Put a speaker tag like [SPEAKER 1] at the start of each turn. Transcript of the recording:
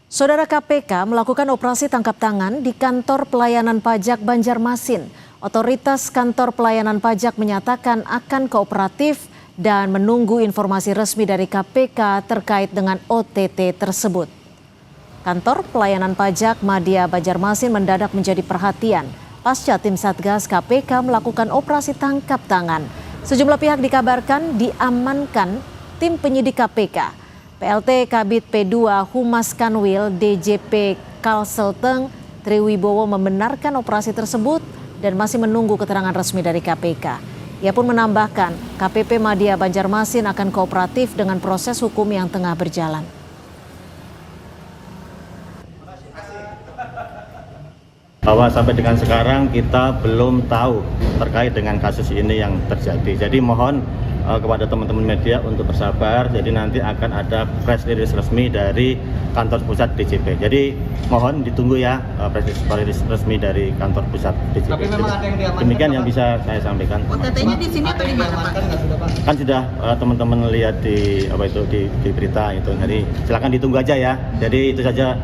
[SPEAKER 1] Saudara KPK melakukan operasi tangkap tangan di kantor pelayanan pajak Banjarmasin. Otoritas kantor pelayanan pajak menyatakan akan kooperatif dan menunggu informasi resmi dari KPK terkait dengan OTT tersebut. Kantor pelayanan pajak Madya Banjarmasin mendadak menjadi perhatian pasca tim Satgas KPK melakukan operasi tangkap tangan. Sejumlah pihak dikabarkan diamankan tim penyidik KPK. PLT Kabid P2 Humas Kanwil DJP Kalselteng Triwibowo membenarkan operasi tersebut dan masih menunggu keterangan resmi dari KPK. Ia pun menambahkan KPP Madya Banjarmasin akan kooperatif dengan proses hukum yang tengah berjalan.
[SPEAKER 2] Bahwa sampai dengan sekarang kita belum tahu terkait dengan kasus ini yang terjadi. Jadi mohon kepada teman-teman media untuk bersabar. Jadi nanti akan ada press release resmi dari kantor pusat DJP. Jadi mohon ditunggu ya press release resmi dari kantor pusat DJP.
[SPEAKER 3] Tapi memang ada yang diamankan.
[SPEAKER 2] Demikian yang bisa saya sampaikan.
[SPEAKER 4] OTT-nya di sini atau di mana, Pak?
[SPEAKER 2] Kan sudah teman-teman lihat di berita itu. Jadi silakan ditunggu aja ya. Jadi itu saja.